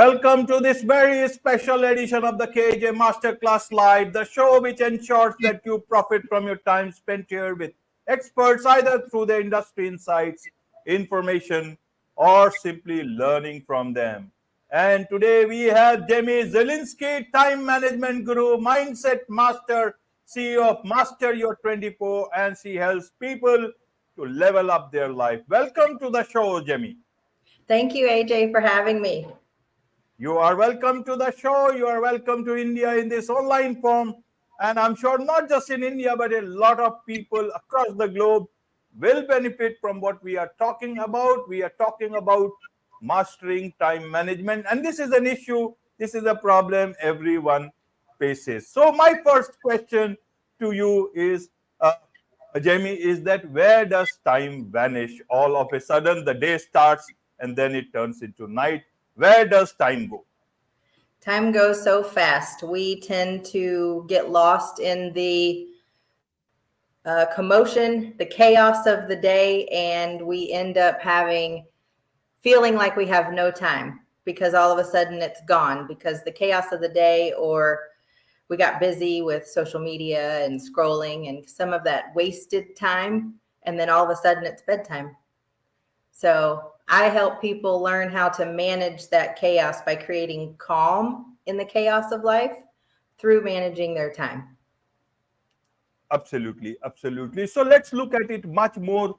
Welcome to this very special edition of the KJ Masterclass Live, the show which ensures that you profit from your time spent here with experts, either through their industry insights, information, or simply learning from them. And today we have Zielinski, time management guru, mindset master, CEO of Master Your 24, and she helps people to level up their life. Welcome to the show, Jemmy. Thank you, AJ, for having me. You are welcome to the show. You are welcome to India in this online form. And I'm sure not just in India, but a lot of people across the globe will benefit from what we are talking about. We are talking about mastering time management. And this is an issue, this is a problem everyone faces. So, my first question to you is, Jamie, is that where does time vanish? All of a sudden, the day starts and then it turns into night. Where does time go? Time goes so fast. We tend to get lost in the commotion, the chaos of the day, and we end up feeling like we have no time because all of a sudden it's gone because the chaos of the day, or we got busy with social media and scrolling and some of that wasted time, and then all of a sudden it's bedtime. So I help people learn how to manage that chaos by creating calm in the chaos of life through managing their time. Absolutely, absolutely. So let's look at it much more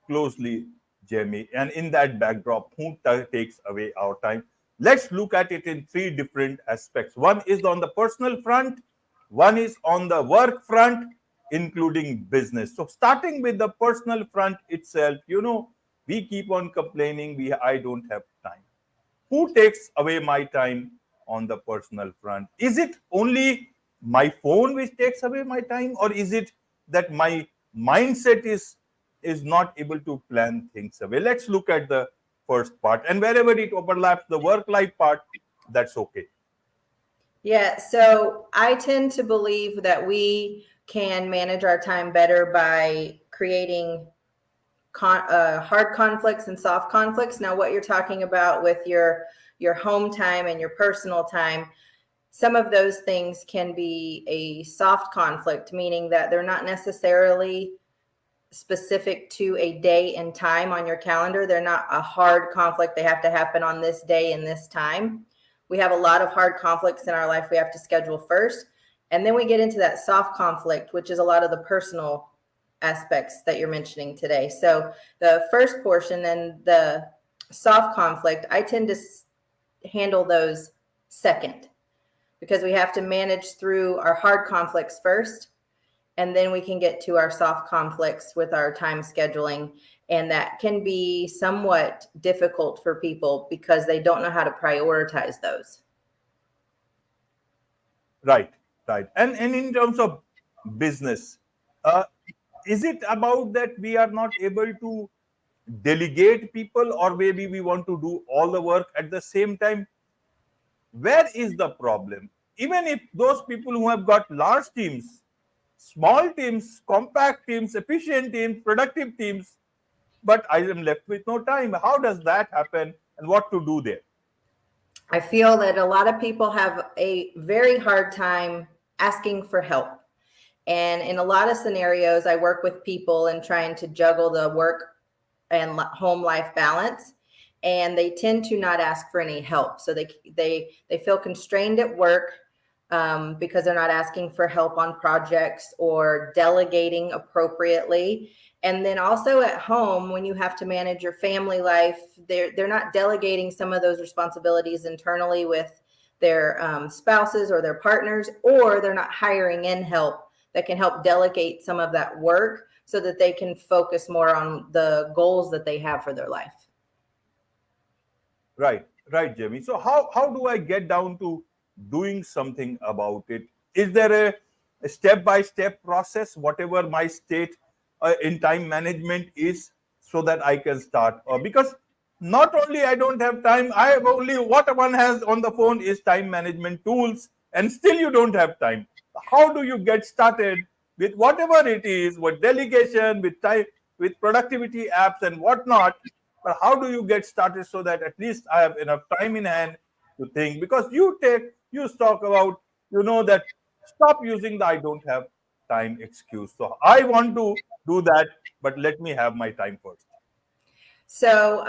closely, Jamie. And in that backdrop, who takes away our time? Let's look at it in three different aspects. One is on the personal front, one is on the work front, including business. So starting with the personal front itself, we keep on complaining, I don't have time. Who takes away my time on the personal front? Is it only my phone which takes away my time, or is it that my mindset is not able to plan things away? Let's look at the first part, and wherever it overlaps the work-life part, that's okay. Yeah, so I tend to believe that we can manage our time better by creating hard conflicts and soft conflicts. Now, what you're talking about with your home time and your personal time, some of those things can be a soft conflict, meaning that they're not necessarily specific to a day and time on your calendar. They're not a hard conflict. They have to happen on this day and this time. We have a lot of hard conflicts in our life we have to schedule first. And then we get into that soft conflict, which is a lot of the personal aspects that you're mentioning today. So the first portion and the soft conflict, I tend to handle those second, because we have to manage through our hard conflicts first, and then we can get to our soft conflicts with our time scheduling. And that can be somewhat difficult for people because they don't know how to prioritize those. Right. And in terms of business, is it about that we are not able to delegate people, or maybe we want to do all the work at the same time? Where is the problem? Even if those people who have got large teams, small teams, compact teams, efficient teams, productive teams, but I am left with no time. How does that happen, and what to do there? I feel that a lot of people have a very hard time asking for help. And in a lot of scenarios, I work with people and trying to juggle the work and home life balance, and they tend to not ask for any help. So they feel constrained at work because they're not asking for help on projects or delegating appropriately. And then also at home, when you have to manage your family life, they're not delegating some of those responsibilities internally with their spouses or their partners, or they're not hiring in help that can help delegate some of that work so that they can focus more on the goals that they have for their life. Right, Jamie. So how do I get down to doing something about it? Is there a step-by-step process, whatever my state in time management is, so that I can start? Because not only I don't have time, I have only what one has on the phone is time management tools, and still you don't have time. How do you get started with whatever it is, with delegation, with time, with productivity apps and whatnot? But how do you get started so that at least I have enough time in hand to think, because you talk about, that stop using the I don't have time excuse. So I want to do that, but let me have my time first. So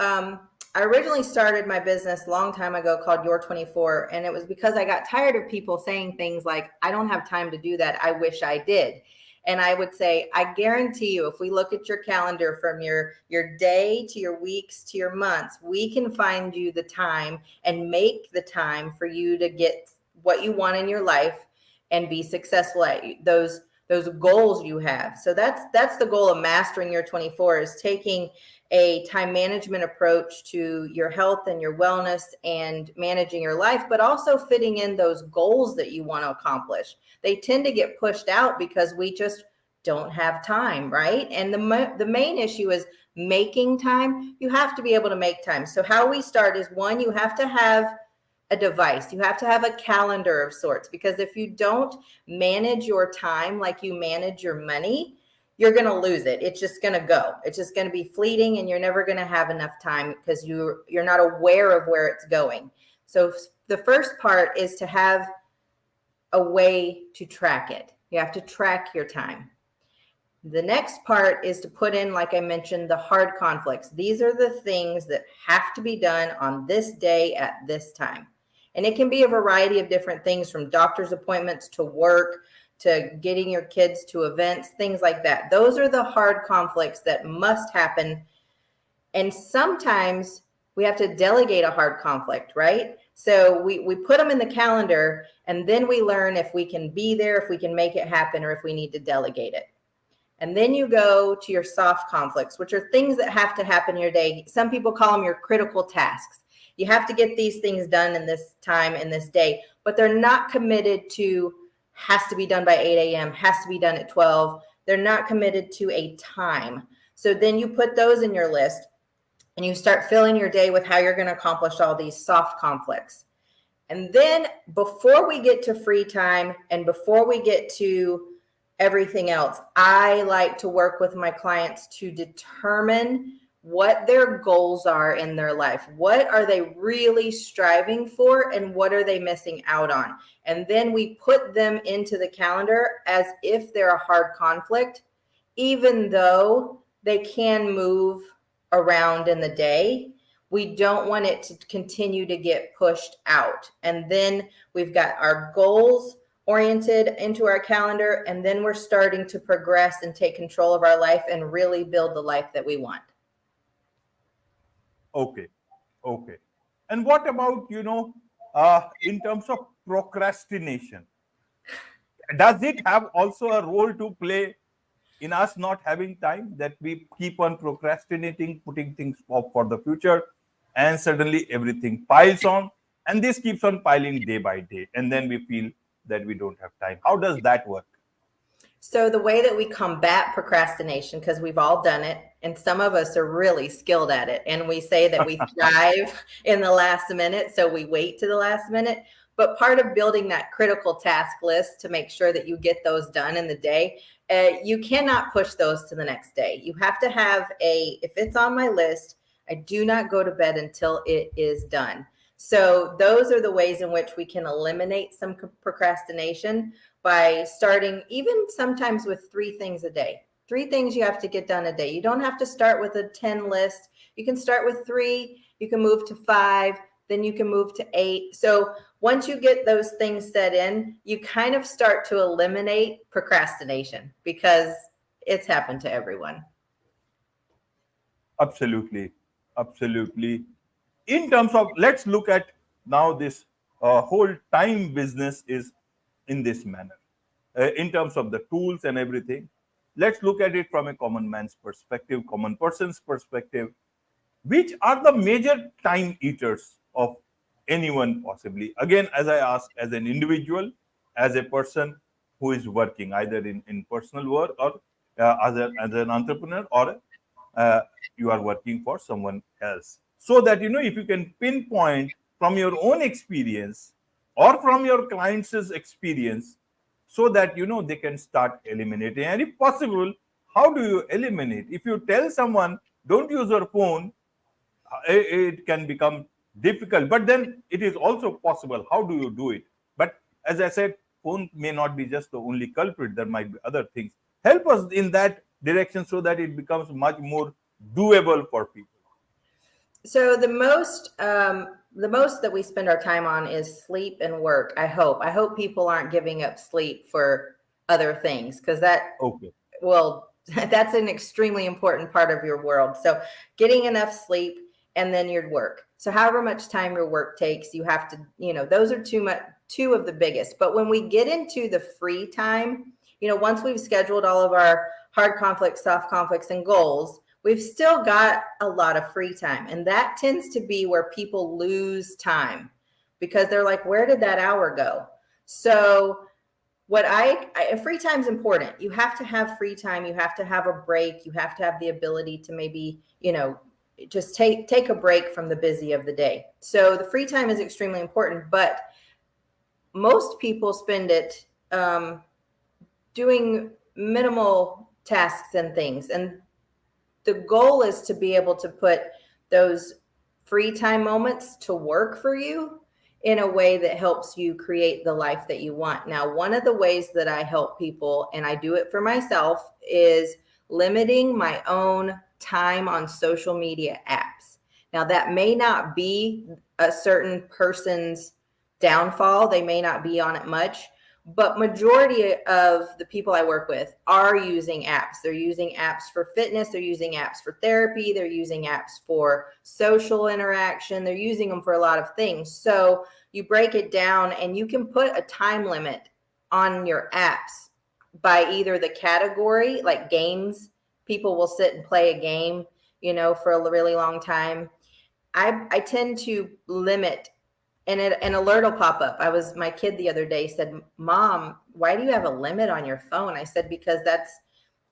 I originally started my business a long time ago called Your 24, and it was because I got tired of people saying things like, I don't have time to do that. I wish I did. And I would say, I guarantee you, if we look at your calendar from your day to your weeks to your months, we can find you the time and make the time for you to get what you want in your life and be successful at those goals you have. So that's the goal of mastering your 24, is taking a time management approach to your health and your wellness and managing your life, but also fitting in those goals that you want to accomplish. They tend to get pushed out because we just don't have time, right? And the main issue is making time. You have to be able to make time. So how we start is, one, you have to have a device. You have to have a calendar of sorts, because if you don't manage your time like you manage your money, you're going to lose it. It's just going to go. It's just going to be fleeting, and you're never going to have enough time because you're not aware of where it's going. So the first part is to have a way to track it. You have to track your time. The next part is to put in, like I mentioned, the hard conflicts. These are the things that have to be done on this day at this time. And it can be a variety of different things, from doctor's appointments to work to getting your kids to events, things like that. Those are the hard conflicts that must happen. And sometimes we have to delegate a hard conflict, right? So we put them in the calendar, and then we learn if we can be there, if we can make it happen, or if we need to delegate it. And then you go to your soft conflicts, which are things that have to happen in your day. Some people call them your critical tasks. You have to get these things done in this time, in this day, but they're not committed to has to be done by 8 a.m., has to be done at 12. They're not committed to a time. So then you put those in your list, and you start filling your day with how you're going to accomplish all these soft conflicts. And then before we get to free time and before we get to everything else, I like to work with my clients to determine what their goals are in their life. What are they really striving for, and what are they missing out on? And then we put them into the calendar as if they're a hard conflict, even though they can move around in the day. We don't want it to continue to get pushed out. And then we've got our goals oriented into our calendar, and then we're starting to progress and take control of our life and really build the life that we want. Okay, okay. And what about, in terms of procrastination? Does it have also a role to play in us not having time, that we keep on procrastinating, putting things off for the future, and suddenly everything piles on, and this keeps on piling day by day, and then we feel that we don't have time? How does that work? So the way that we combat procrastination, because we've all done it, and some of us are really skilled at it, and we say that we thrive in the last minute, so we wait to the last minute. But part of building that critical task list to make sure that you get those done in the day, you cannot push those to the next day. You have to have if it's on my list, I do not go to bed until it is done. So those are the ways in which we can eliminate some procrastination, by starting even sometimes with 3 things a day. 3 things you have to get done a day. You don't have to start with a 10 list. You can start with 3, you can move to 5, then you can move to 8. So once you get those things set in, you kind of start to eliminate procrastination, because it's happened to everyone. Absolutely, absolutely. In terms of, let's look at now this whole time business is in this manner. In terms of the tools and everything, let's look at it from a common man's perspective, common person's perspective. Which are the major time eaters of anyone, possibly? Again, as I ask, as an individual, as a person who is working either in personal work, or as an entrepreneur, or you are working for someone else. So that, if you can pinpoint from your own experience or from your clients' experience, so that, they can start eliminating. And if possible, how do you eliminate? If you tell someone, don't use your phone, it can become difficult, but then it is also possible. How do you do it? But as I said, phone may not be just the only culprit. There might be other things. Help us in that direction so that it becomes much more doable for people. So the most that we spend our time on is sleep and work. I hope people aren't giving up sleep for other things, because that Okay. well that's an extremely important part of your world. So getting enough sleep, and then your work. So however much time your work takes, you have to, those are two of the biggest. But when we get into the free time, once we've scheduled all of our hard conflicts, soft conflicts, and goals, we've still got a lot of free time. And that tends to be where people lose time, because they're like, where did that hour go? So free time is important. You have to have free time. You have to have a break. You have to have the ability to maybe, just take a break from the busy of the day. So the free time is extremely important, but most people spend it doing minimal tasks and things. And the goal is to be able to put those free time moments to work for you in a way that helps you create the life that you want. Now, one of the ways that I help people, and I do it for myself, is limiting my own time on social media apps. Now, that may not be a certain person's downfall. They may not be on it much, but majority of the people I work with are using apps. They're using apps for fitness. They're using apps for therapy. They're using apps for social interaction. They're using them for a lot of things. So you break it down and you can put a time limit on your apps by either the category, like games. People will sit and play a game, for a really long time. I tend to limit, and an alert will pop up. My kid the other day said, Mom, why do you have a limit on your phone? I said, because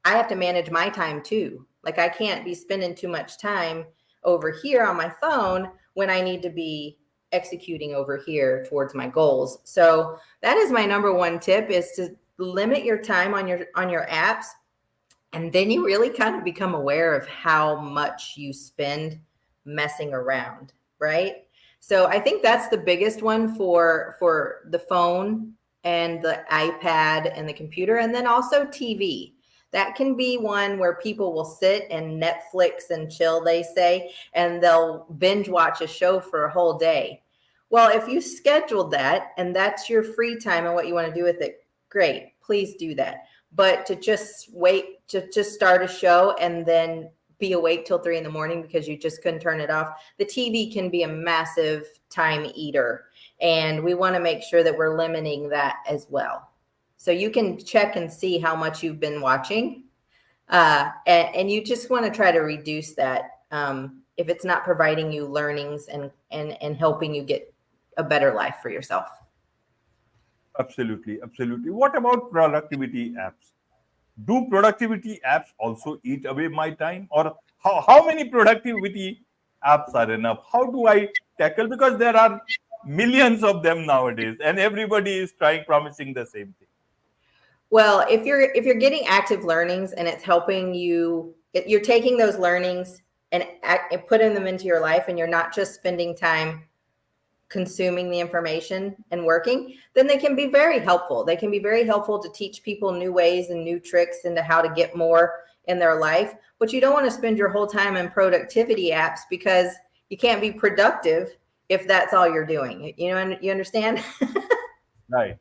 I have to manage my time too. Like, I can't be spending too much time over here on my phone when I need to be executing over here towards my goals. So that is my number one tip, is to limit your time on your apps. And then you really kind of become aware of how much you spend messing around, right? So I think that's the biggest one for the phone and the iPad and the computer, and then also TV. That can be one where people will sit and Netflix and chill, they say, and they'll binge watch a show for a whole day. Well, if you scheduled that and that's your free time and what you want to do with it, great, please do that. But to just wait, to just start a show and then be awake till 3 a.m. because you just couldn't turn it off. The TV can be a massive time eater, and we want to make sure that we're limiting that as well. So you can check and see how much you've been watching, and you just want to try to reduce that if it's not providing you learnings and helping you get a better life for yourself. Absolutely, absolutely. What about productivity apps? Do productivity apps also eat away my time, or how many productivity apps are enough? How do I tackle, because there are millions of them nowadays and everybody is trying promising the same thing. Well, if you're getting active learnings and it's helping you, you're taking those learnings and putting them into your life, and you're not just spending time consuming the information and working, then they can be very helpful. They can be very helpful to teach people new ways and new tricks into how to get more in their life. But you don't want to spend your whole time in productivity apps, because you can't be productive if that's all you're doing. You understand? Right,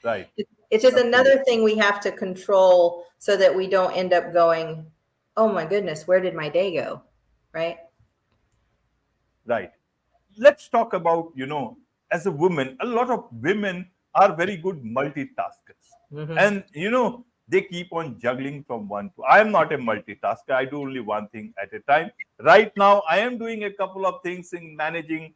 right. It's just Absolutely. another thing we have to control so that we don't end up going, oh my goodness, where did my day go? Right? Right. Let's talk about, as a woman, a lot of women are very good multitaskers. Mm-hmm. And, they keep on juggling from one to. I am not a multitasker. I do only one thing at a time. Right now, I am doing a couple of things in managing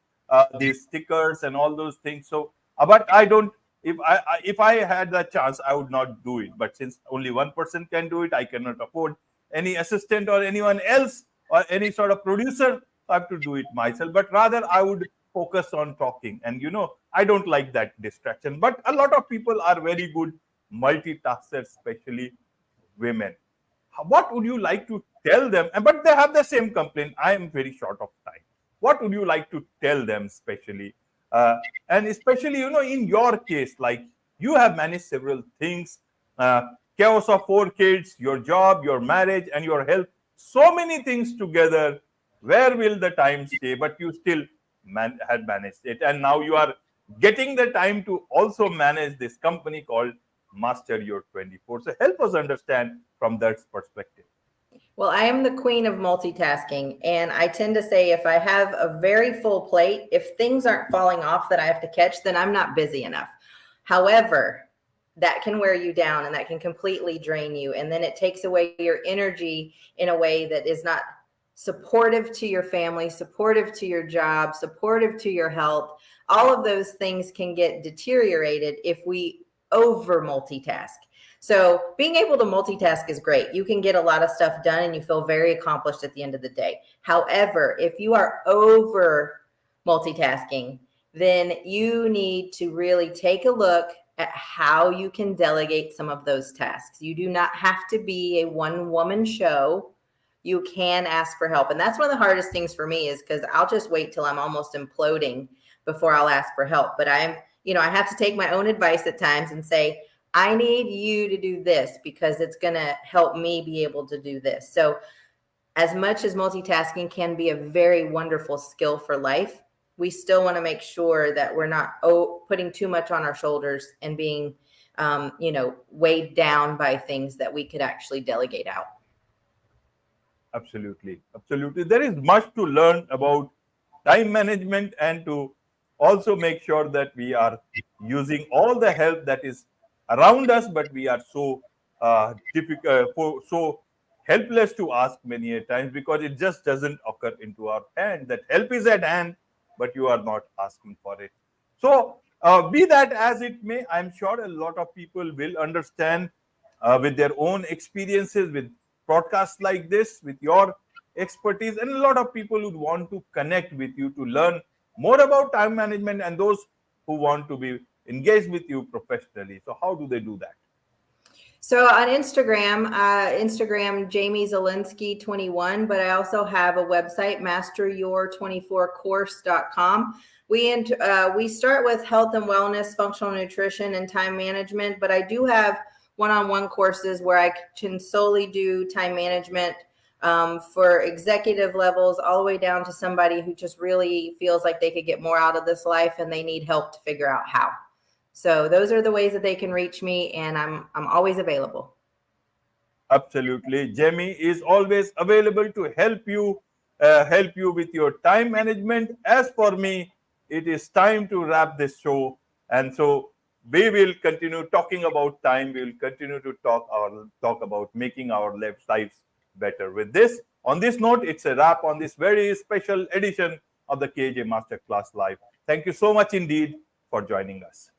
these stickers and all those things. So, but I don't. If I had the chance, I would not do it. But since only one person can do it, I cannot afford any assistant or anyone else or any sort of producer. I have to do it myself. But rather, I would focus on talking. And I don't like that distraction. But a lot of people are very good multitaskers, especially women. What would you like to tell them? But they have the same complaint. I am very short of time. what would you like to tell them, especially? And especially, in your case, like you have managed several things, uh, chaos of 4 kids, your job, your marriage, and your health, so many things together. Where will the time stay? But you still had managed it. And now you are getting the time to also manage this company called Master Your 24. So help us understand from that perspective. Well, I am the queen of multitasking. And I tend to say if I have a very full plate, if things aren't falling off that I have to catch, then I'm not busy enough. However, that can wear you down and that can completely drain you. And then it takes away your energy in a way that is not supportive to your family, supportive to your job, supportive to your health. All of those things can get deteriorated if we over multitask. So being able to multitask is great. You can get a lot of stuff done and you feel very accomplished at the end of the day. However, if you are over multitasking, then you need to really take a look at how you can delegate some of those tasks. You do not have to be a one-woman show. You can ask for help. And that's one of the hardest things for me, is because I'll just wait till I'm almost imploding before I'll ask for help. But I have to take my own advice at times and say, I need you to do this because it's going to help me be able to do this. So as much as multitasking can be a very wonderful skill for life, we still want to make sure that we're not putting too much on our shoulders and being, weighed down by things that we could actually delegate out. Absolutely. Absolutely. There is much to learn about time management, and to also make sure that we are using all the help that is around us, but we are so difficult, so helpless to ask many a times, because it just doesn't occur into our hand that help is at hand, but you are not asking for it. So, be that as it may, I'm sure a lot of people will understand with their own experiences with podcasts like this, with your expertise, and a lot of people would want to connect with you to learn more about time management, and those who want to be engaged with you professionally. So, how do they do that? So on Instagram, Jamie Zielinski 21, but I also have a website, masteryour24course.com. We start with health and wellness, functional nutrition, and time management, but I do have one-on-one courses where I can solely do time management for executive levels, all the way down to somebody who just really feels like they could get more out of this life and they need help to figure out how. So those are the ways that they can reach me, and I'm always available. Absolutely. Jamie is always available to help you with your time management. As for me, it is time to wrap this show. And so we will continue talking about time. We will continue to talk about making our lives better. With this, on this note, it's a wrap on this very special edition of the KJ Masterclass Live. Thank you so much indeed for joining us.